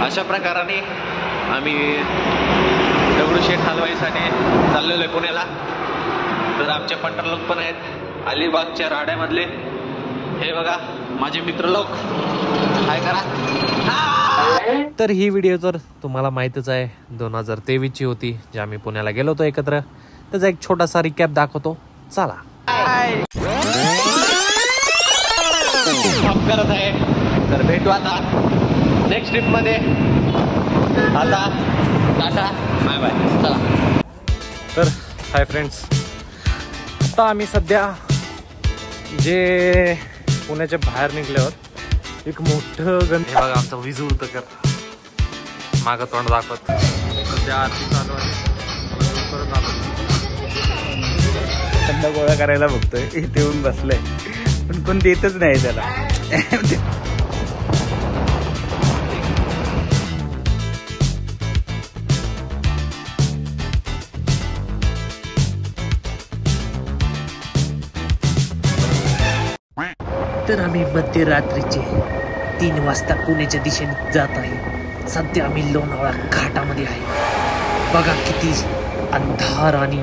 अशा प्रकाराने आम्ही दगडूशेठ हलवाईसाठी चाललेलो आहे पुण्याला. तर आमचे पंटर लोक पण आहेत अलिबागच्या राड्यामधले. हे बघा माझे मित्र लोक, काय करा. तर ही व्हिडिओ तर तुम्हाला माहीतच आहे 2023ची होती, जे आम्ही पुण्याला गेलो होतो एकत्र. त्याचा एक छोटासा रिकॅप दाखवतो, चला. करत आहे तर भेटू आता नेक्स्ट ट्रिप मध्ये. आता टाटा बाय बाय, चला. तर हाय फ्रेंड्स, आता आम्ही सध्या जे पुण्याच्या बाहेर निघल्यावर एक मोठं हे बघा आमचा विजू कर मागं तोंड दाखवत. सध्या आरती चालू आहे, परत आलो थंड गोळा करायला बघतोय, इथे येऊन बसलंय पण कोण देतच नाही त्याला. तर आम्ही मध्यरात्रीचे 3 वाजता पुण्याच्या दिशेने जात आहे. सध्या आम्ही लोणावळा घाटामध्ये आहे. बघा किती अंधार आणि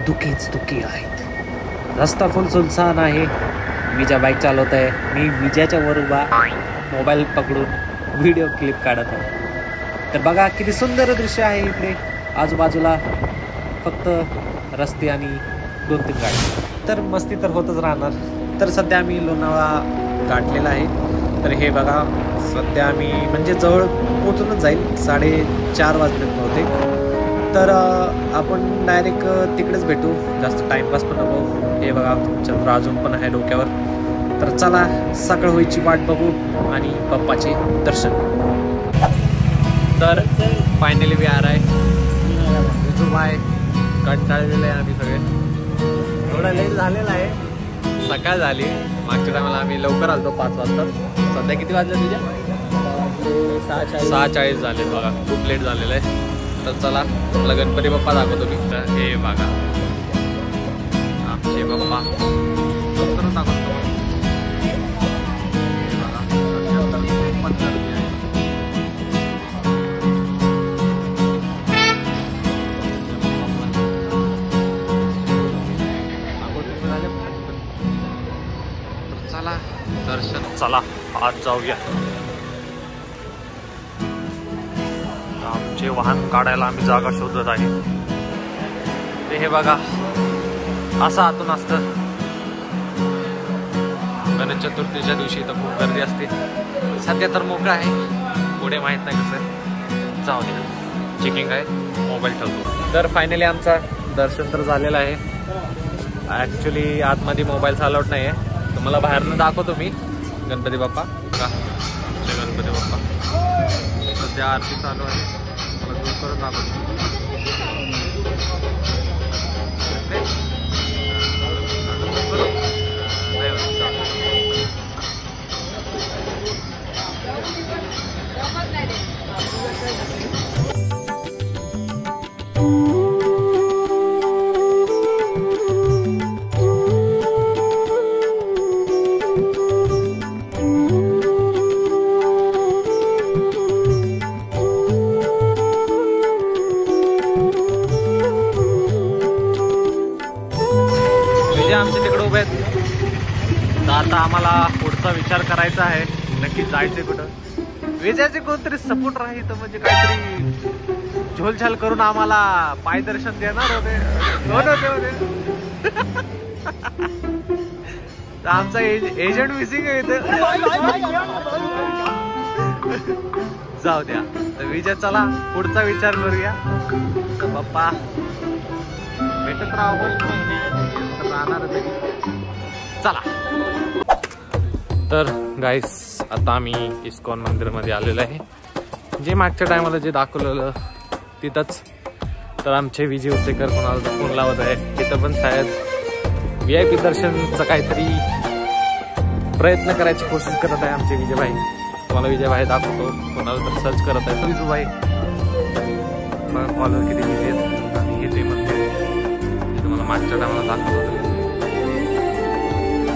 धुकेच धुके आहेत. रस्ता फुल सुनसान आहे. विजा बाईक चालवत आहे, मी विजाच्या वर उभा मोबाईल पकडून व्हिडिओ क्लिप काढत आहे. तर बघा किती सुंदर दृश्य आहे इकडे. आजूबाजूला फक्त रस्ते आणि 2-3 गाडी. तर मस्ती तर होतच राहणार. तर सध्या आम्ही लोणावळा गाठलेला आहे. तर हे बघा सध्या आम्ही म्हणजे जवळ पोचूनच जाईल, 4:30 वाजलेत होते. तर आपण डायरेक्ट तिकडेच भेटू, जास्त टाईमपास पण नको. हे बघा चंद्र अजून पण आहे डोक्यावर. तर चला सकाळ व्हायची वाट बघू आणि बाप्पाचे दर्शन. तर फायनली वी आर आहे बाय. कंटाळलेलं आहे आम्ही सगळे, थोडा लेट झालेला आहे. सकाळ झाली, मागच्या टायमाला आम्ही लवकर आलतो 5 वाजता. सध्या किती वाजले तुझ्या? 6:40 झाले बघा, खूप लेट झालेलं आहे. तर चला मला गणपती बाप्पा दाखवतो मी. तर हे बघा आमचे बाप्पा लवकरच दाखवतो. हे बघा पण गर्दी आहे. चला दर्शन, चला आज जाऊया. आमचे वाहन काढायला आम्ही जागा शोधत आहे. ते हे बघा असं आतून असतं. गणेश चतुर्थीच्या दिवशी तर खूप गर्दी असते. सध्या तर मोकळं आहे, पुढे माहीत नाही कसं. जाऊ दे, चेकिंग आहे, मोबाईल ठेवतो. तर फायनली आमचा दर्शन तर झालेलं आहे. ॲक्च्युली आतमध्ये मोबाईल अलाउड नाही आहे. तुम्हाला बाहेरनं दाखवतो मी गणपती बाप्पा. का गणपती बाप्पा सध्या आरती चालू आहे, मला दूर करत दाखवतो. आमच्या तिकडे उभे आहेत. तर आता आम्हाला पुढचा विचार करायचा आहे, नक्की जायचं कुठं. विजयाचे कोणतरी सपोर्ट राहील तर म्हणजे काहीतरी झोलछाल करून आम्हाला पायदर्शन देणार होते. आमचा एजंट मिसिंग आहे इथे. जाऊ द्या. तर विजय चला पुढचा विचार करूया. तर बाप्पा भेटत राहणार चला. तर गाईस आता आम्ही इस्कॉन मंदिरमध्ये आलेलो आहे. जे मागच्या टायमाला जे दाखवलेलं तिथंच. तर आमचे विजय उत्तेकर कोणाला फोन लावत आहे. तिथं पण शायद VIP दर्शनचं काहीतरी प्रयत्न करायची कोशिश करत आहे आमचे विजय भाई. तुम्हाला विजय भाई दाखवतो, कोणाला तर सर्च करत आहे. विजू भाई फॉलोअर किती विजय आहेत. आणि हे ते मंदिर तुम्हाला मागच्या टायमाला दाखवत होतं.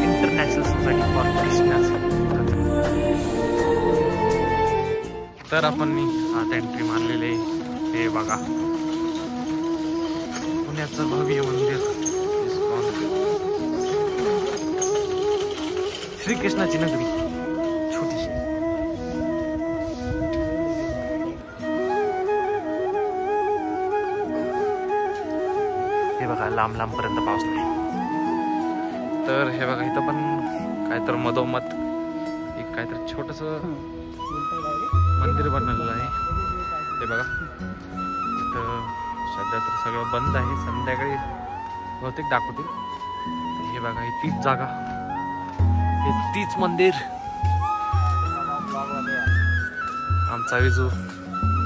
International society for Krishna. तर आपण आत एंट्री मारलेली आहे. हे बघा पुण्याचं भव्य मंदिर इस्कॉन. श्रीकृष्णाची नगरी छोटीशी. हे बघा लांब लांब पर्यंत पाऊस नाही. तर हे बघा इथं पण काहीतरी मधोमध एक काहीतरी छोटस मंदिर बनलेलं आहे. हे बघा इथं सध्या तर सगळं बंद आहे. संध्याकाळी बहुतेक दाखवतील. हे बघा ही तीच जागा, हे तीच मंदिर. आमचा विजू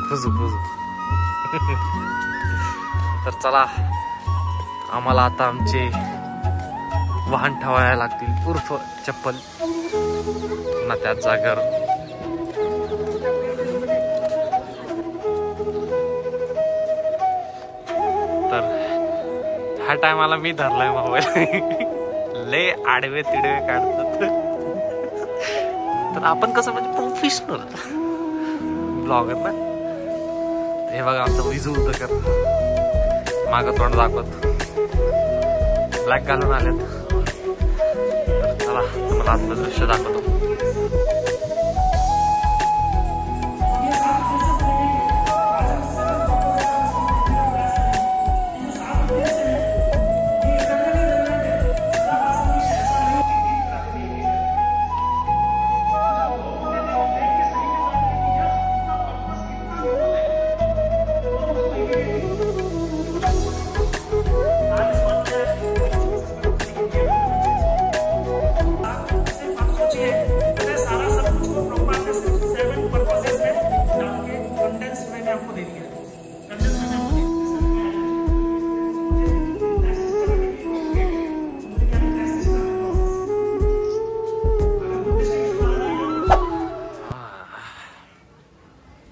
खुजू खुजू. तर चला आम्हाला आता आमचे वाहन ठेवायला लागतील उर्फ चप्पल ना त्याच जागेवर. तर ह्या टायमाला मी धरलाय मोबाईल. लय आडवे तिडवे काढतात. तर आपण कसं म्हणजे प्रोफेशनल ब्लॉगर ना. हे बघा आमचं विजू होतं कर माग तोंड दाखवत ब्लॅक घालून आलेत. तर चला तुम्हाला आतलं दृश्य दाखवतो.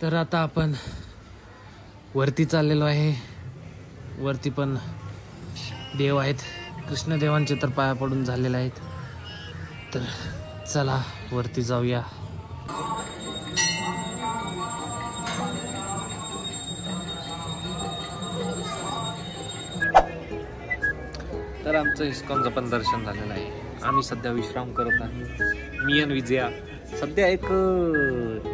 तर आता आपण वरती चाललेलो आहे. वरती पण देव आहेत. कृष्णदेवांचे तर पाया पडून झालेले आहेत. तर चला वरती जाऊया. तर आमचं इस्कॉनचं पण दर्शन झालेलं आहे. आम्ही सध्या विश्राम करत आहे. मी आणि विजया सध्या एक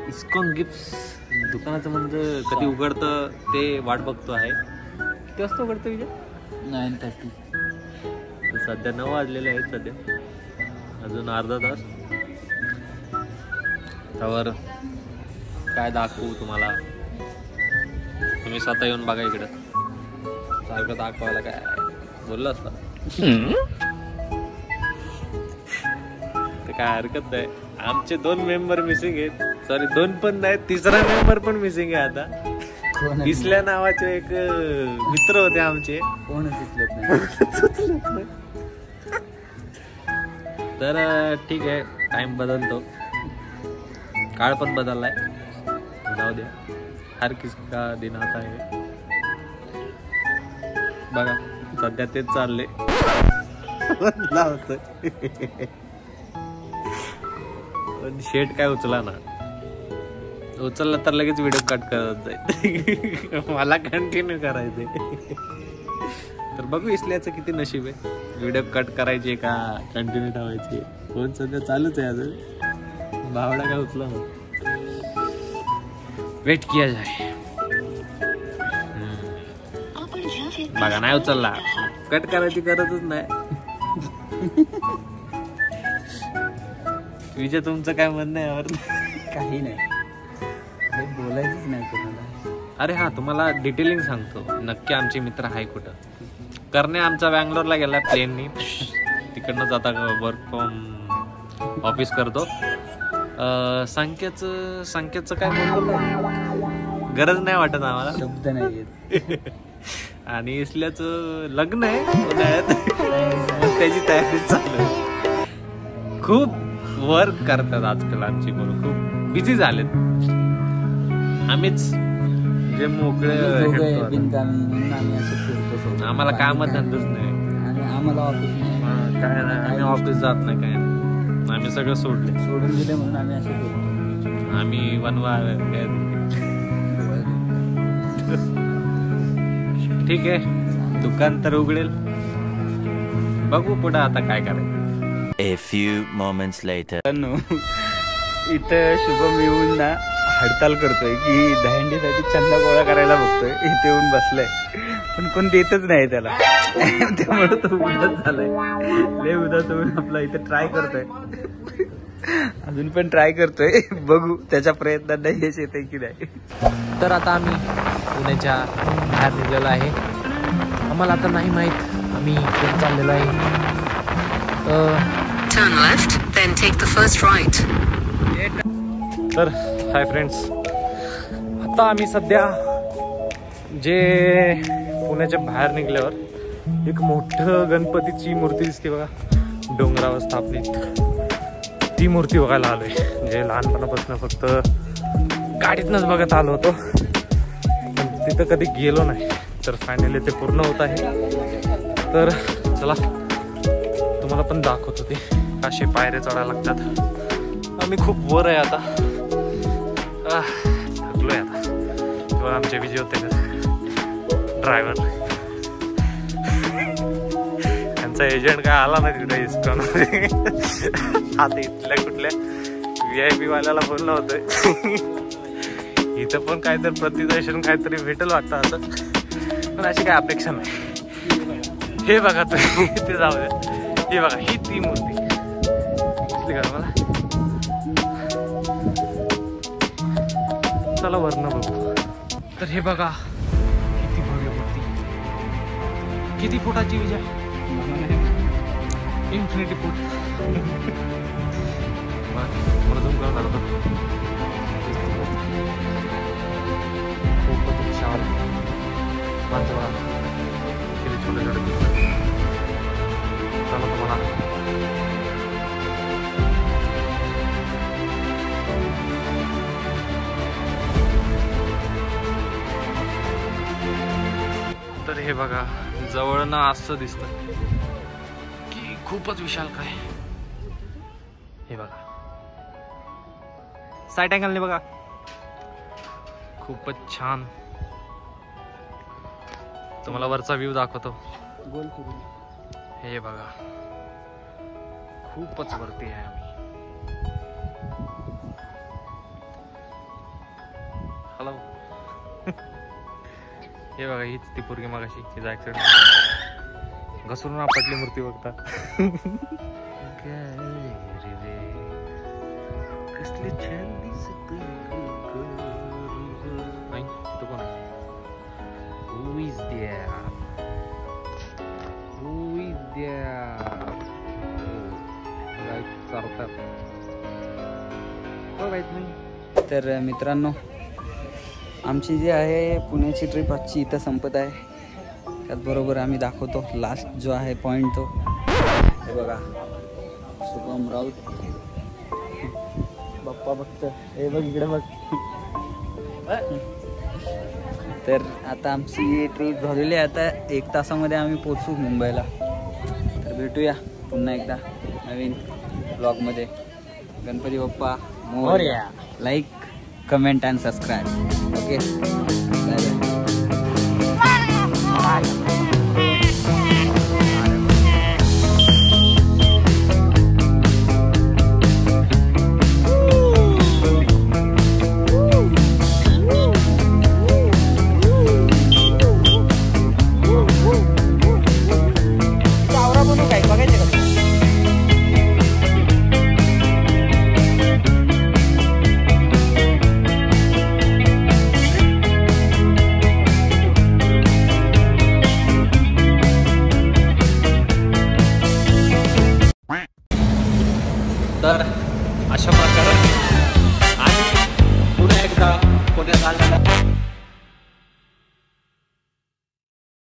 इस्कॉन गिफ्ट दुकानाचं म्हणजे कधी उघडतं ते वाट बघतो आहे. किती वाजता उघडतं विजय? 9:30. सध्या 9 वाजलेले आहेत. सध्या अजून अर्धा तास. त्यावर काय दाखवू तुम्हाला, तुम्ही स्वतः येऊन बघा इकडं. सारखं दाखवायला काय बोललं असतं तर काय हरकत नाही. आमचे 2 मेंबर मिसिंग आहेत. सॉरी 2 पण नाही, 3रा मेंबर पण मिसिंग आहे आता. इसल्या नावाचे एक मित्र होते आमचे. कोणच दिसत नाही. तर ठीक आहे, टाइम बदलतो, काळ पण बदललाय. जाऊ द्या, हर किसका दिन आता आहे. बघा सध्या तेच चालले. पण शेट काय उचला ना. उचलला तर लगेच व्हिडिओ कट करत जाईल. मला कंटिन्यू करायचंय. तर बघू इसल्याचं किती नशीब आहे. व्हिडिओ कट करायचे का कंटिन्यू ठेवायचे. फोन सध्या चालूच आहे अजून. भावडा काय उचला ना. वेट किया जाए. बघा नाही उचलला, कट करायची गरजच नाही. विजय तुमचं काय म्हणणं आहे यावर? काही नाही, बोलायचंच नाही कोणाला. अरे हा, तुम्हाला डिटेलिंग सांगतो. नक्की आमचे मित्र आहे कुठं. करणे आमचा बँगलोरला गेला प्लेननी. तिकडनंच आता वर्क फ्रॉम ऑफिस करतो. संकेतचं काय बोलतो गरज नाही वाटत आम्हाला, शब्द नाही येत. आणि इसल्याचं लग्न आहे उन्हाळ्यात. त्याची तयारी चालू आहे. खूप वर्क करतात आजकाल आमची मुलं. खूप बिझी झालेत. आम्हीच जे मोकळे आम्हाला काम धंदाच नाही. आणि आम्हाला ऑफिस नाही, काय नाही. आम्ही ऑफिस जात नाही, काय नाही. आम्ही सगळं सोडून दिले म्हणून आम्ही असं करतो. आम्ही वनवा ठीक आहे, दुकान तर उघडेल, बघू पुढे आता काय करायचं. A few moments later. इथं शुभम येऊन ना हडताल करतोय की दहीहंडीसाठी चंदा गोळा करायला बघतोय. इथे येऊन बसलाय पण कोण देतच नाही त्याला. त्यामुळे तो उदास झालाय, लय उदास होऊन आपला इथे ट्राय करतोय. अजून पण ट्राय करतोय, बघू त्याच्या प्रयत्नांना यश येते की नाही. तर आता आम्ही पुण्याच्या बाहेर निघलेलो आहे. आम्हाला आता नाही माहीत आम्ही कुठे चाललेलो आहे. Turn left, then take the first right. तर हाय फ्रेंड्स, आता आम्ही सध्या जे पुण्याच्या बाहेर निघल्यावर एक मोठं गणपतीची मूर्ती दिसते बघा, डोंगरावर स्थापित. ती मूर्ती बघायला आलोय. म्हणजे लहानपणापासून फक्त गाडीतनच बघत आलो होतो, पण तिथं कधी गेलो नाही. तर फायनली ते पूर्ण होत आहे. तर चला तुम्हाला पण दाखवतो ते असे पायऱ्या चढायला लागतात. आम्ही खूप वर आहे आता, थकलोय आता. तेव्हा आमचे विजय होते ड्रायव्हर, त्यांचा एजंट काय आला नाही तिथे इस्कॉन मध्ये. आता इथल्या कुठल्या VIP वाल्याला फोन लावतोय. इथं पण काहीतरी प्रतिदर्शन काहीतरी भेटेल वाटतं असं, पण अशी काय अपेक्षा नाही. हे बघा तुम्ही, ते जाऊ द्या. हे बघा, ही ती मूर्ती दिसली का मला. चला वरनं बघू. तर हे बघा किती भव्य मूर्ती. किती फुटाची विजय? इन्फिनिटी फूट. मला झूम करून दाखवतो. खूपच विशाल माणसं बघा, किती छोटे छोटे दिसतात. चला तुम्हाला तर हे बघा, जवळनं असं दिसतं की खूपच विशाल काय. हे बघा साईड अँगलने बघा, खूपच छान. तुम्हाला वरचा व्ह्यू दाखवतो. हे बघा, खूपच वरती आहे आम्ही. हॅलो. हे बघा, हीच ती पोरगी मगाशी तिचा ऍक्सिडेंट घसरून आपटली मूर्ती बघता. कसली छान दिसत नाही. तो कोण आहे? Who is there? Who is there? चालतात हो माहित नाही. तर मित्रांनो, आमची जी आहे पुण्याची ट्रिप आजची इथं संपत आहे. त्याचबरोबर आम्ही दाखवतो लास्ट जो आहे पॉईंट तो. हे बघा, शुभम राऊत बाप्पा बघतं. हे बघ इकडे बघ. तर आता आमची ट्रिप झालेली आहे. आता 1 तासामध्ये आम्ही पोचू मुंबईला. तर भेटूया पुन्हा एकदा नवीन ब्लॉगमध्ये. Ganpati Bappa Morya. Like, comment and subscribe. Okay, तर अशा प्रकारे आम्ही पुन्हा एकदा पुण्यात आलेला